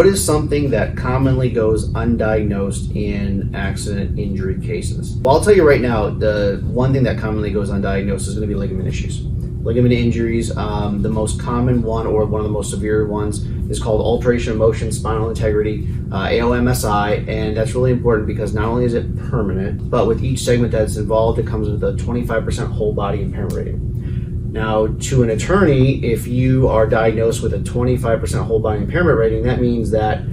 What is something that commonly goes undiagnosed in accident injury cases? Well, I'll tell you right now, the one thing that commonly goes undiagnosed is going to be ligament issues. Ligament injuries, the most common one, or one of the most severe ones, is called alteration of motion, spinal integrity, AOMSI, and that's really important because not only is it permanent, but with each segment that's involved, it comes with a 25% whole body impairment rating. Now, to an attorney, if you are diagnosed with a 25% whole body impairment rating, that means that,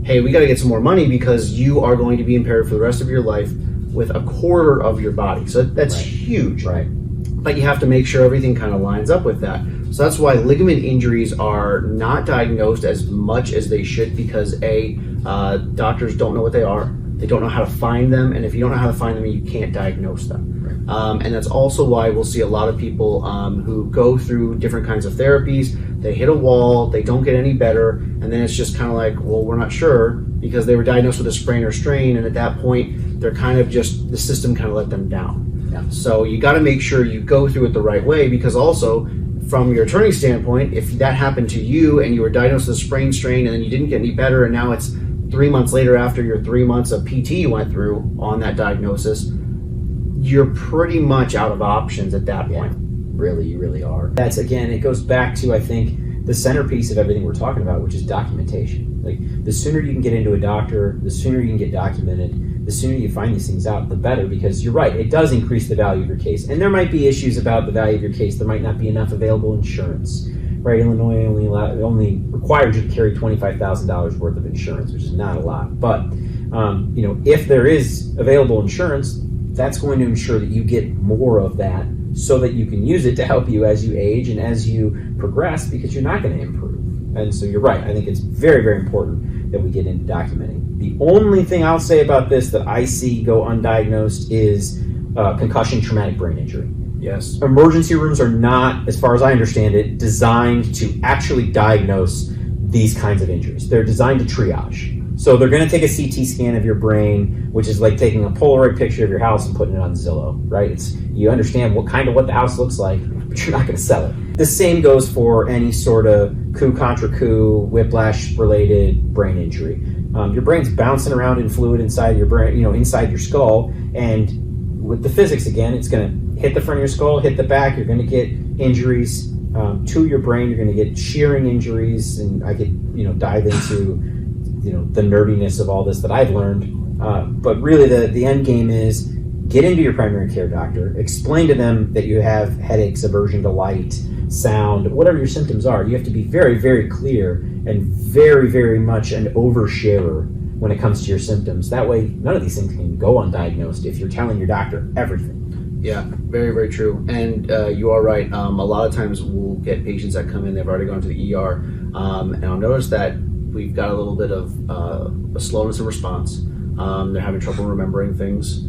hey, we got to get some more money because you are going to be impaired for the rest of your life with a quarter of your body. So that's huge. Right. But you have to make sure everything kind of lines up with that. So that's why ligament injuries are not diagnosed as much as they should because doctors don't know what they are. They don't know how to find them. And if you don't know how to find them, you can't diagnose them. And that's also why we'll see a lot of people who go through different kinds of therapies. They hit a wall, they don't get any better, and then it's just kind of like, well, we're not sure because they were diagnosed with a sprain or strain, and at that point, they're kind of just, the system kind of let them down. Yeah. So you got to make sure you go through it the right way because also, from your attorney standpoint, if that happened to you and you were diagnosed with a sprain, strain, and then you didn't get any better, and now it's 3 months later after your 3 months of PT you went through on that diagnosis, you're pretty much out of options at that point. Really, you really are. That's, again, it goes back to, I think, the centerpiece of everything we're talking about, which is documentation. Like, the sooner you can get into a doctor, the sooner you can get documented, the sooner you find these things out, the better, because you're right, it does increase the value of your case. And there might be issues about the value of your case. There might not be enough available insurance. Right, Illinois only requires you to carry $25,000 worth of insurance, which is not a lot. But if there is available insurance, that's going to ensure that you get more of that so that you can use it to help you as you age and as you progress, because you're not going to improve. And so you're right. I think it's very, very important that we get into documenting. The only thing I'll say about this that I see go undiagnosed is concussion traumatic brain injury. Yes. Emergency rooms are not, as far as I understand it, designed to actually diagnose these kinds of injuries. They're designed to triage. So they're going to take a CT scan of your brain, which is like taking a Polaroid picture of your house and putting it on Zillow, right? You understand what the house looks like, but you're not going to sell it. The same goes for any sort of coup contra coup, whiplash-related brain injury. Your brain's bouncing around in fluid inside your brain, inside your skull, and with the physics again, it's going to hit the front of your skull, hit the back. You're going to get injuries to your brain. You're going to get shearing injuries, and I could dive into the nerdiness of all this that I've learned. But really, the end game is get into your primary care doctor, explain to them that you have headaches, aversion to light, sound, whatever your symptoms are. You have to be very, very clear and very, very much an oversharer when it comes to your symptoms. That way, none of these things can go undiagnosed if you're telling your doctor everything. Yeah, very, very true. And you are right. A lot of times we'll get patients that come in, they've already gone to the ER, and I'll notice that we've got a little bit of a slowness in response. They're having trouble remembering things.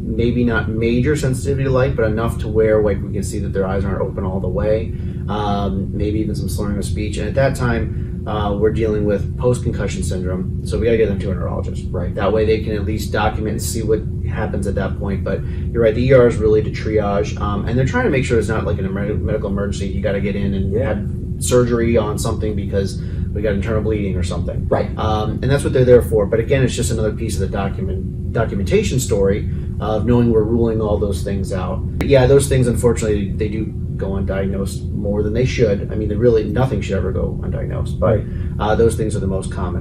Maybe not major sensitivity to light, but enough to where we can see that their eyes aren't open all the way. Maybe even some slurring of speech. And at that time, we're dealing with post-concussion syndrome, so we got to get them to a neurologist. Right. That way they can at least document and see what happens at that point. But you're right, the ER is really to triage, and they're trying to make sure it's not like a medical emergency. You got to get in and have surgery on something because we got internal bleeding or something. Right. And that's what they're there for. But again, it's just another piece of the documentation story of knowing we're ruling all those things out. But yeah, those things, unfortunately, they do go undiagnosed more than they should. I mean, nothing should ever go undiagnosed, but those things are the most common.